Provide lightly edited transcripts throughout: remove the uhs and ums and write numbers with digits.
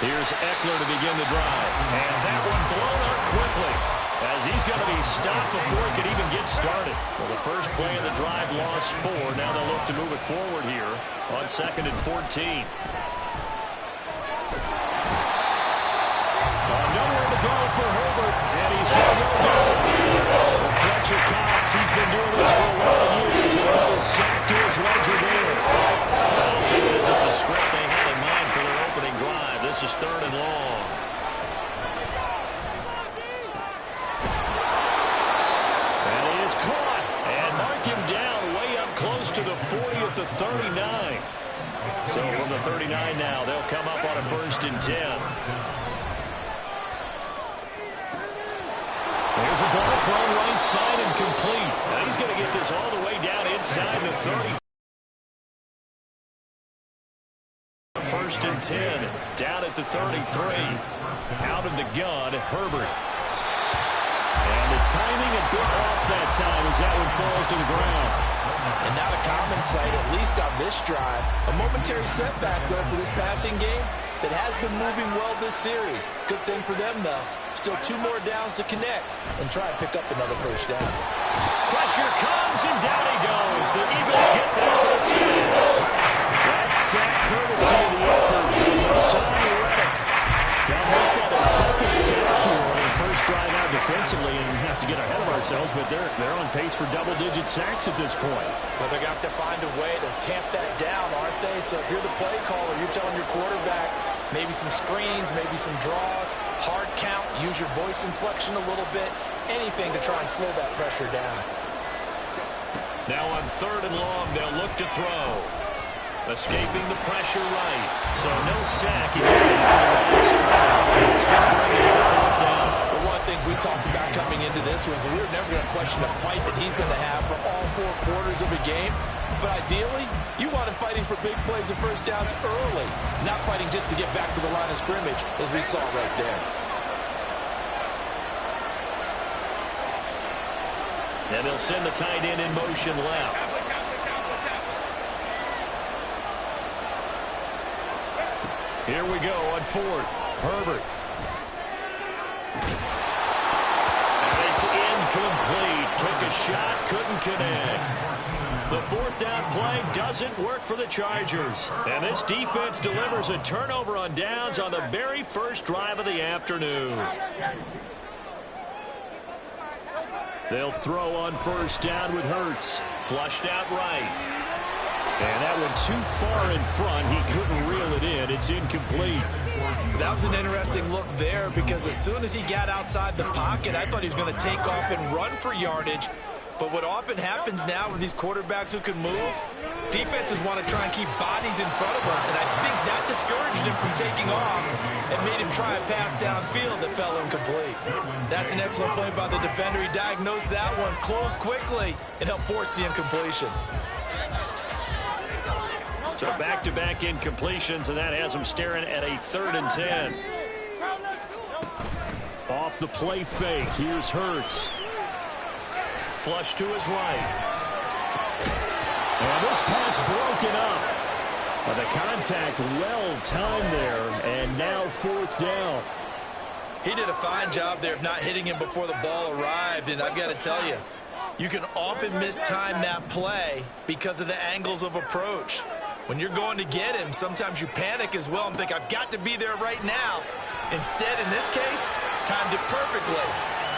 Here's Eckler to begin the drive. And that one blown up quickly, as he's going to be stopped before he could even get started. Well, the first play of the drive lost 4. Now they'll look to move it forward here on 2nd and 14. Nowhere to go for Herbert, and he's going to go down. Fletcher Cox, he's been doing this for a lot of years, and another sack to his ledger there. I don't think this is the script they had in mind for their opening drive. This is 3rd and long. And he is caught, and mark him down way up close to the 40 at the 39. So from the 39 now, they'll come up on a 1st and 10. There's a ball thrown right side and complete. Now he's going to get this all the way down inside the 30. 1st and 10, down at the 33. Out of the gun, Herbert. And the timing a bit off that time as that one falls to the ground. And not a common sight, at least on this drive. A momentary setback, though, for this passing game that has been moving well this series. Good thing for them, though. Still 2 more downs to connect and try and pick up another 1st down. Pressure comes, and down he goes. The Eagles get that for the sack. That sack courtesy of the effort of Haason Reddick. Now make that a 2nd sack here on their 1st drive out defensively, and have to get ahead of ourselves, but they're on pace for double-digit sacks at this point. Well, they're going to have to find a way to tamp that down, aren't they? So if you're the play caller, you're telling your quarterback, maybe some screens, maybe some draws, hard count, use your voice inflection a little bit, anything to try and slow that pressure down. Now on 3rd and long, they'll look to throw. Escaping the pressure right. So no sack. He gets back to the line of scrimmage, but he'll still bring it to 4th down. Well, one of the things we talked about coming into this was that we were never going to question the fight that he's going to have for all 4 quarters of a game. But ideally, you want him fighting for big plays and 1st downs early, not fighting just to get back to the line of scrimmage, as we saw right there. And they'll send the tight end in motion left. Here we go on 4th. Herbert. And it's incomplete. Took a shot, couldn't connect. The 4th down play doesn't work for the Chargers. And this defense delivers a turnover on downs on the very 1st drive of the afternoon. They'll throw on 1st down with Hurts. Flushed out right. And that one too far in front. He couldn't reel it in. It's incomplete. That was an interesting look there, because as soon as he got outside the pocket, I thought he was going to take off and run for yardage. But what often happens now with these quarterbacks who can move, defenses want to try and keep bodies in front of them. And I think that discouraged him from taking off and made him try a pass downfield that fell incomplete. That's an excellent play by the defender. He diagnosed that one, closed quickly, and helped force the incompletion. So back-to-back incompletions, and that has him staring at a 3rd and 10. Off the play fake, here's Hurts. Flush to his right. And this pass broken up. But the contact well timed there, and now 4th down. He did a fine job there of not hitting him before the ball arrived, and I've got to tell you, you can often mistime that play because of the angles of approach. When you're going to get him, sometimes you panic as well and think, I've got to be there right now. Instead, in this case, timed it perfectly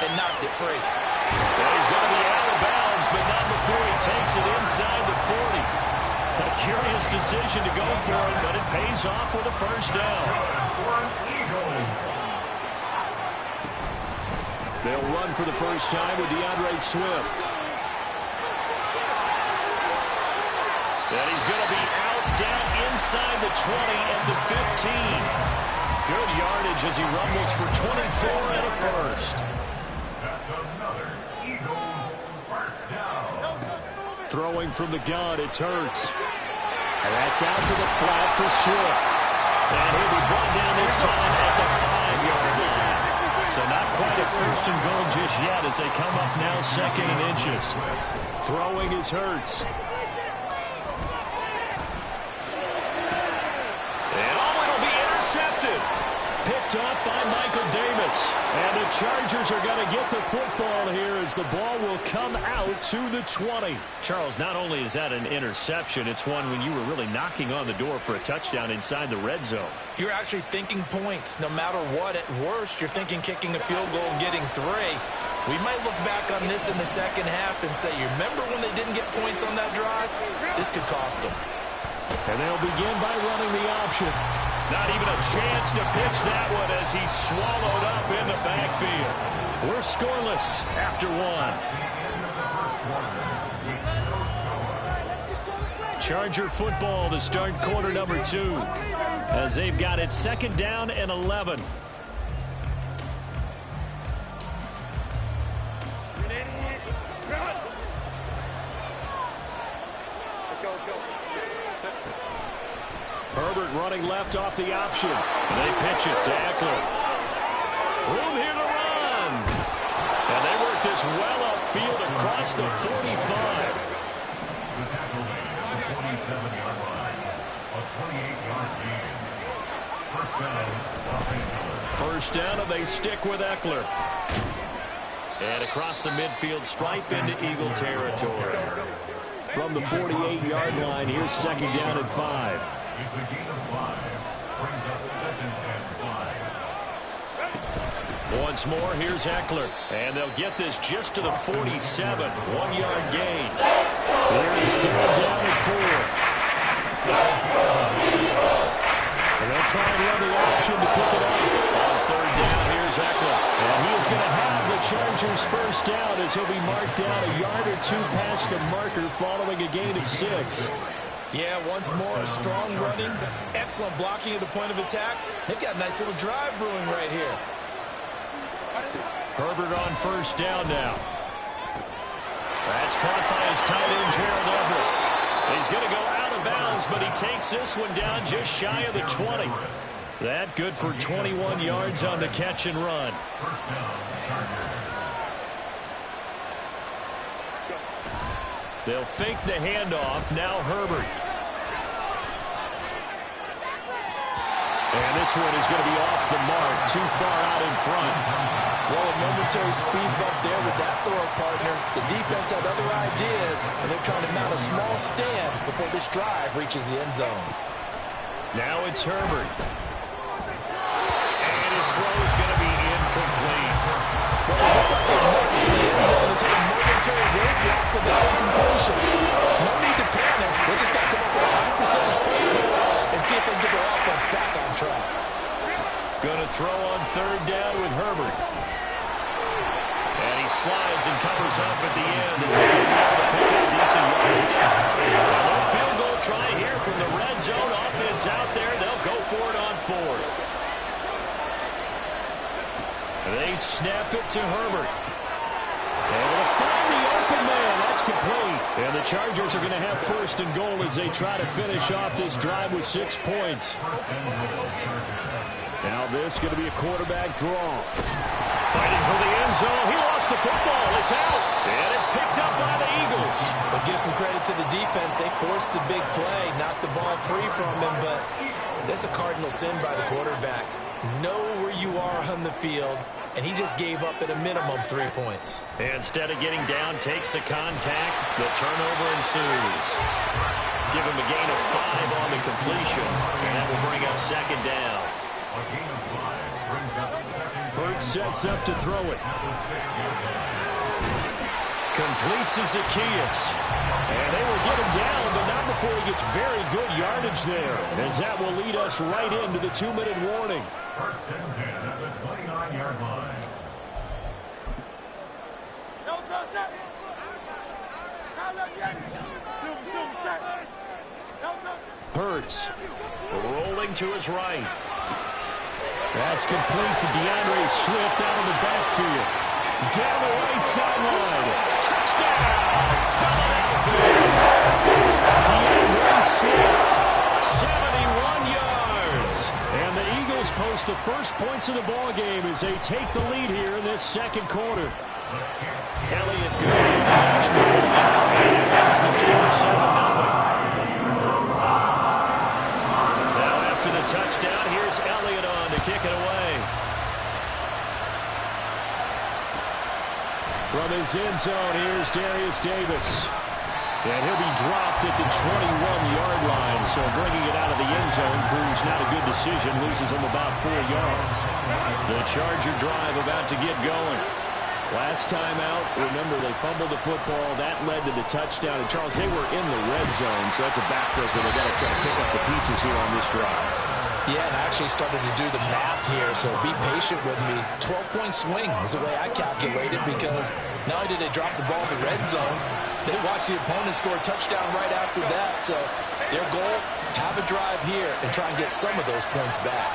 and knocked it free. Well, he's going to be out of bounds, but not before he takes it inside the 40. A curious decision to go for it, but it pays off with a 1st down. They'll run for the 1st time with DeAndre Swift. And he's going to be out down inside the 20 and the 15. Good yardage as he rumbles for 24 and a 1st. That's another Eagles 1st down. Throwing from the gun, it's Hurts. And that's out to the flat for Swift. And he'll be brought down this time at the 5-yard line. So not quite at 1st and goal just yet as they come up now 2nd and inches. Throwing is Hurts. picked off by Michael Davis. And the Chargers are going to get the football here as the ball will come out to the 20. Charles, not only is that an interception, it's one when you were really knocking on the door for a touchdown inside the red zone. You're actually thinking points. No matter what, at worst, you're thinking kicking a field goal and getting 3. We might look back on this in the second half and say, you remember when they didn't get points on that drive? This could cost them. And they'll begin by running the option. Not even a chance to pitch that one as he's swallowed up in the backfield. We're scoreless after 1. Charger football to start quarter number 2 as they've got it 2nd down and 11. Herbert running left off the option. They pitch it to Eckler. Room here to run. And they work this well upfield across the 45. The tackle made at the 47-yard line. A 28-yard gain. First down, Los Angeles. First down, and they stick with Eckler. And across the midfield stripe into Eagle territory. From the 48-yard line, here's 2nd down and 5. It's a gain of 5. Brings up 2nd and 5. Once more, here's Eckler. And they'll get this just to the 47. 1-yard gain. Here is 3rd down and 4. And they'll try and run the option to pick it up. On 3rd down, here's Eckler. And he is going to have the Chargers first down as he'll be marked down a yard or 2 past the marker following a gain of 6. Yeah, once more, a strong running, excellent blocking at the point of attack. They've got a nice little drive brewing right here. Herbert on first down now. That's caught by his tight end, Gerald Everett. He's going to go out of bounds, but he takes this one down just shy of the 20. That good for 21 yards on the catch and run. First down, Chargers. They'll fake the handoff. Now Herbert. And this one is going to be off the mark, too far out in front. Well, a momentary speed bump there with that throw, partner. The defense had other ideas, and they're trying to mount a small stand before this drive reaches the end zone. Now it's Herbert. And his throw is going to be incomplete. Well, it looked like they marched to the end zone and hit a momentary roadblock with that incompletion. No need to panic. They just got to come up with a high percentage play call and see if they can get their offense back on track. Going to throw on 3rd down with Herbert. And he slides and covers up at the end as he's going to be able to pick up decent yardage. A little field goal try here from the red zone. Offense out there. They'll go for it on 4th. They snap it to Herbert. Able to find the open man. That's complete. And the Chargers are going to have 1st and goal as they try to finish off this drive with 6 points. Now this is going to be a quarterback draw. Fighting for the end zone. He lost the football. It's out. And it's picked up by the Eagles. But give some credit to the defense. They forced the big play, knocked the ball free from him, but that's a cardinal sin by the quarterback. Know where you are on the field, and he just gave up at a minimum 3 points. Instead of getting down, takes the contact. The turnover ensues. Give him a gain of 5 on the completion, and that will bring up 2nd down. A gain of 5 brings up 2nd. Burt sets up to throw it. Complete to Zaccheaus. And they will get him down, but not before he gets very good yardage there, as that will lead us right into the 2-minute warning. 1st and 10 at the 29-yard line. Hurts rolling to his right. That's complete to DeAndre Swift out of the backfield. Down the right sideline. Touchdown! Philadelphia! DeAndre Swift, 71 yards. And the Eagles post the first points of the ball game as they take the lead here in this 2nd quarter. Elliott good in the extra point. And that's the score, 7-0. Now after the the touchdown. Here's Elliott on to kick it away. From his end zone, here's Darius Davis. And he'll be dropped at the 21-yard line. So bringing it out of the end zone proves not a good decision. Loses him about 4 yards. The Charger drive about to get going. Last time out, remember, they fumbled the football. That led to the touchdown. And, Charles, they were in the red zone, so that's a backbreaker. They've got to try to pick up the pieces here on this drive. Yeah, and I actually started to do the math here, so be patient with me. 12-point swing is the way I calculated, because not only did they drop the ball in the red zone, they watched the opponent score a touchdown right after that. So their goal, have a drive here and try and get some of those points back.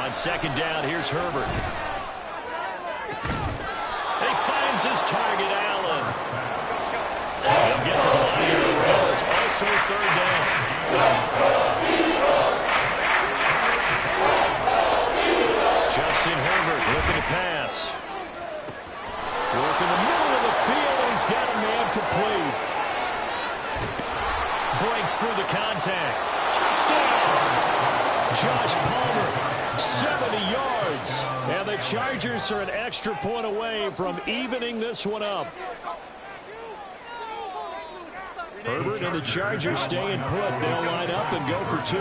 On second down, here's Herbert. He finds his target, Allen. He'll get to the line here. It's also third down. Justin Herbert looking to pass. Work in the middle of the field. He's got a man complete. Breaks through the contact. Touchdown! Josh Palmer. 70 yards. And the Chargers are an extra point away from evening this one up. Herbert and the Chargers staying put. They'll line up and go for 2.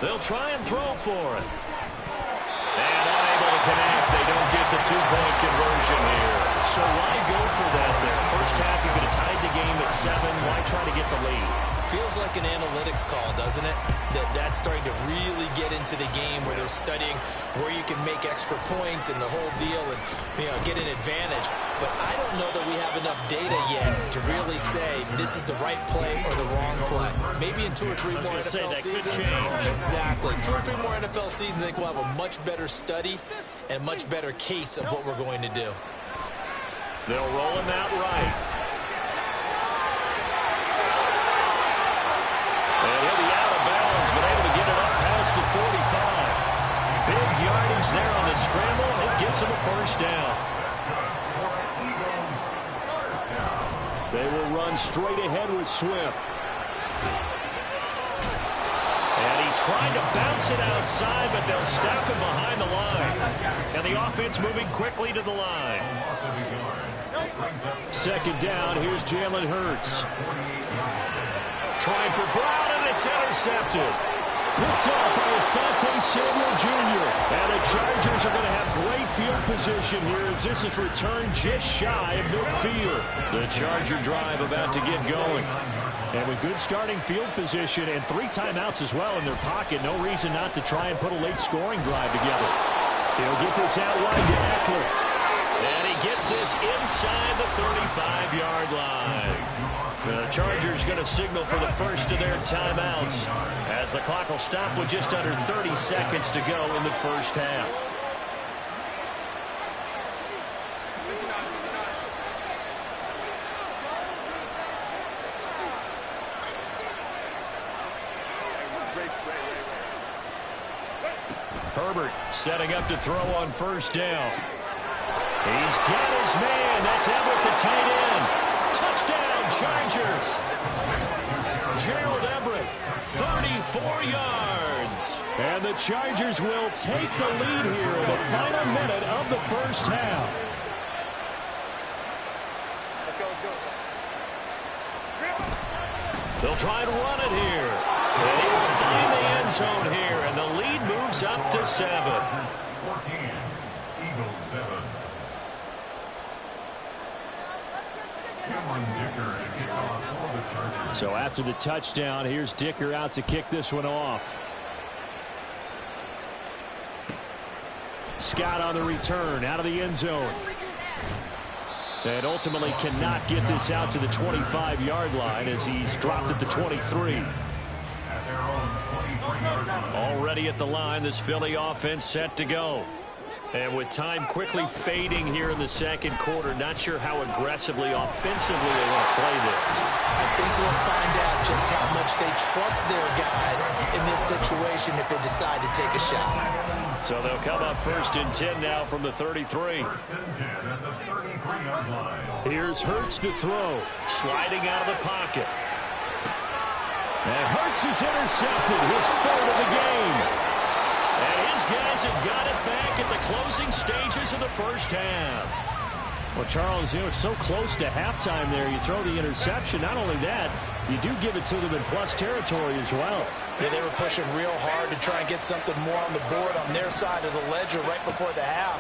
They'll try and throw for it. And unable to connect. They don't get the 2-point conversion here. So why go for that there? First half, you could have tied the game at 7. Why try to get the lead? Feels like an analytics call, doesn't it? That's starting to really get into the game where they're studying where you can make extra points and the whole deal and, get an advantage. But I don't know that we have enough data yet to really say this is the right play or the wrong play. Maybe in 2 or 3 more NFL seasons. Exactly. 2 or 3 more NFL seasons, I think we'll have a much better study and a much better case of what we're going to do. They'll roll him out right. And he'll be out of bounds, but able to get it up past the 45. Big yardage there on the scramble. It gets him a first down. They will run straight ahead with Swift. And he tried to bounce it outside, but they'll stop him behind the line. And the offense moving quickly to the line. Second down, here's Jalen Hurts. Trying for Brown, and it's intercepted. Picked up by Asante Samuel Jr. And the Chargers are going to have great field position here as this is returned just shy of midfield. The Charger drive about to get going. And with good starting field position and 3 timeouts as well in their pocket, no reason not to try and put a late scoring drive together. He'll get this out wide to Eckler. And he gets this inside the 35-yard line. The Chargers going to signal for the first of their timeouts as the clock will stop with just under 30 seconds to go in the first half. Herbert setting up to throw on first down. He's got his man. That's Everett, the tight end. Touchdown, Chargers. Gerald Everett, 34 yards. And the Chargers will take the lead here in the final minute of the first half. They'll try and run it here. And he will find the end zone here, and the lead moves up to 7. 14, Eagles 7. So after the touchdown, here's Dicker out to kick this one off. Scott on the return, out of the end zone. And ultimately cannot get this out to the 25-yard line as he's dropped at the 23. Already at the line, this Philly offense set to go. And with time quickly fading here in the second quarter, not sure how aggressively, offensively they want to play this. I think we'll find out just how much they trust their guys in this situation if they decide to take a shot. So they'll come up 1st and 10 now from the 33. 1st and 10 at the 33-yard line. Here's Hurts to throw. Sliding out of the pocket. And Hurts is intercepted. His 3rd of the game. And his guys have got it back at the closing stages of the first half. Well, Charles, you know, it's so close to halftime there. You throw the interception. Not only that, you do give it to them in plus territory as well. Yeah, they were pushing real hard to try and get something more on the board on their side of the ledger right before the half.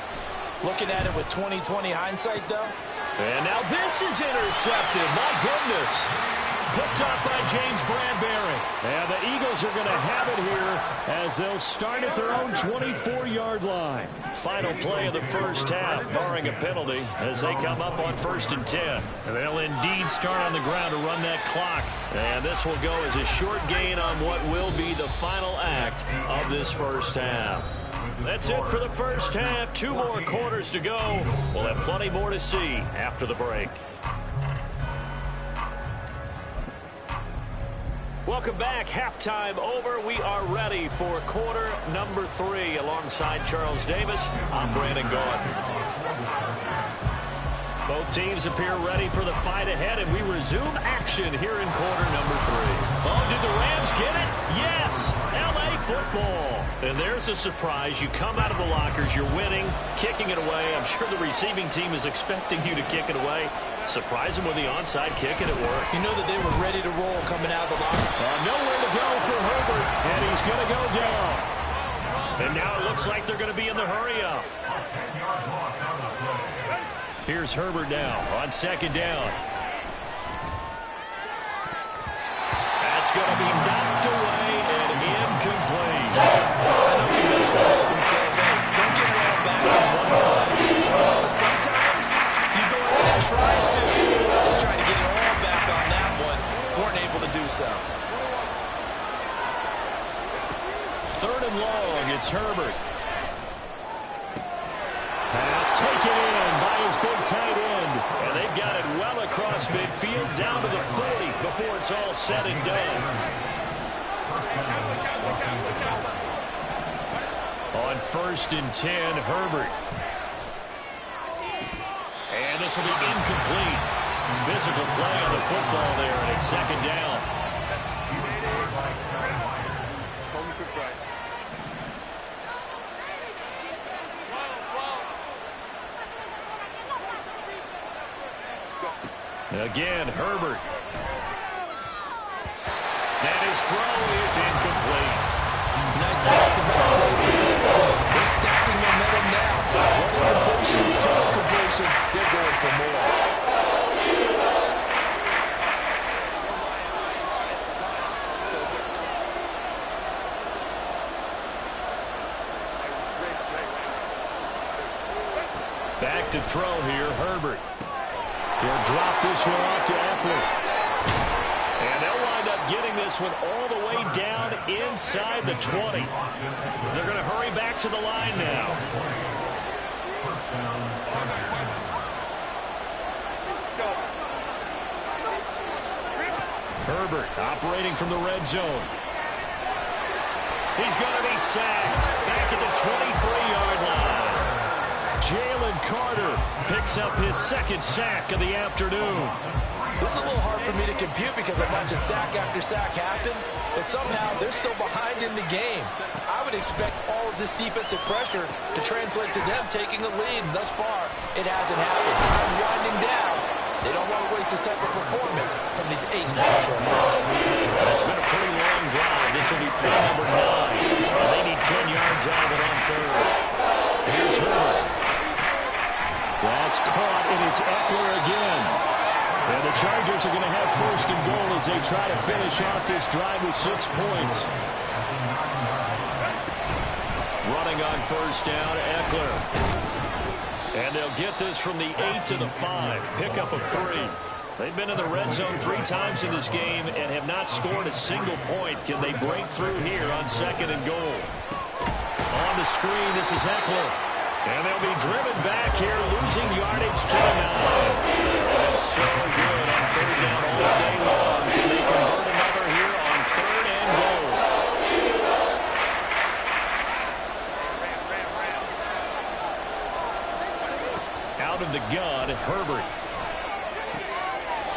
Looking at it with 20/20 hindsight, though. And now this is intercepted. My goodness. Picked up by James Bradbury. And the Eagles are going to have it here as they'll start at their own 24-yard line. Final play of the first half, barring a penalty, as they come up on 1st and 10. And they'll indeed start on the ground to run that clock. And this will go as a short gain on what will be the final act of this first half. That's it for the first half. 2 more quarters to go. We'll have plenty more to see after the break. Welcome back. Halftime over. We are ready for quarter number 3. Alongside Charles Davis, I'm Brandon Gaudin. Both teams appear ready for the fight ahead, and we resume action here in quarter number 3. Oh, did the Rams get it? Yes! L.A. football. And there's a surprise. You come out of the lockers, you're winning, kicking it away. I'm sure the receiving team is expecting you to kick it away. Surprise them with the onside kick, and it worked. You know that they were ready to roll coming out of the locker. Nowhere to go for Herbert, and he's going to go down. And now it looks like they're going to be in the hurry-up. Here's Herbert now on 2nd down. That's going to be knocked away and incomplete. I know conventional wisdom says, hey, don't get it all back in one play. But sometimes you go ahead and try to. They tried to get it all back on that one. Weren't able to do so. 3rd and long. It's Herbert. Pass taken in by his big tight end. And they've got it well across midfield down to the 40 before it's all said and done. On 1st and 10, Herbert. And this will be incomplete. Physical play on the football there, and it's 2nd down. Again, Herbert. And his throw is incomplete. Nice back-to-back plays defensively. They're stacking momentum now. One incompletion, 2 incompletion. They're going for more. Back to throw here, Herbert. He'll drop this one off to Eckler. And they'll wind up getting this one all the way down inside the 20. They're going to hurry back to the line now. Herbert operating from the red zone. He's going to be sacked back at the 23-yard line. Jalen Carter picks up his 2nd sack of the afternoon. This is a little hard for me to compute because I'm watching sack after sack happen, but somehow they're still behind in the game. I would expect all of this defensive pressure to translate to them taking a lead, and thus far, it hasn't happened. Time's winding down. They don't want to waste this type of performance from these ace pass runners. It's been a pretty long drive. This will be play number 9. And they need 10 yards out of it on 3rd. Here's Herbert. That's caught, and it's Eckler again. And the Chargers are going to have 1st and goal as they try to finish off this drive with 6 points. Running on 1st down, Eckler. And they'll get this from the 8 to the 5. Pickup of 3. They've been in the red zone 3 times in this game and have not scored a single point. Can they break through here on 2nd and goal? On the screen, this is Eckler. And they'll be driven back here, losing yardage to the 9. That's so good on 3rd down all day long. Can they convert another here on 3rd and goal? Out of the gun, Herbert.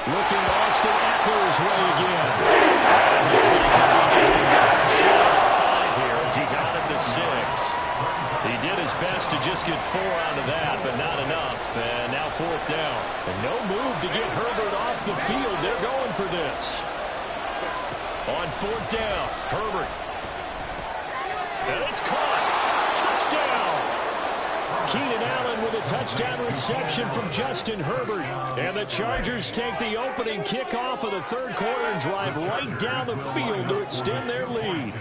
Looking Austin Eckler's way again. And looks like he'll be just a shot of 5 here as he's out at the 6. He did his best to just get 4 out of that, but not enough. And now 4th down. And no move to get Herbert off the field. They're going for this. On 4th down, Herbert. And it's caught. Touchdown. Keenan Allen with a touchdown reception from Justin Herbert. And the Chargers take the opening kickoff of the 3rd quarter and drive right down the field to extend their lead.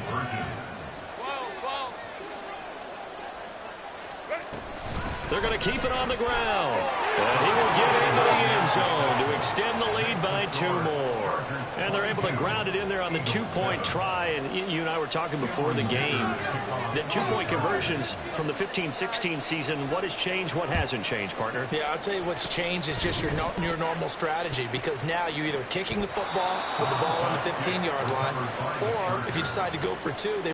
They're going to keep it on the ground. And he will get into the end zone to extend the lead by 2 more. And they're able to ground it in there on the 2-point try. And you and I were talking before the game that 2-point conversions from the 15-16 season, what has changed, what hasn't changed, partner? Yeah, I'll tell you what's changed is just your normal strategy, because now you're either kicking the football with the ball on the 15-yard line, or if you decide to go for 2, they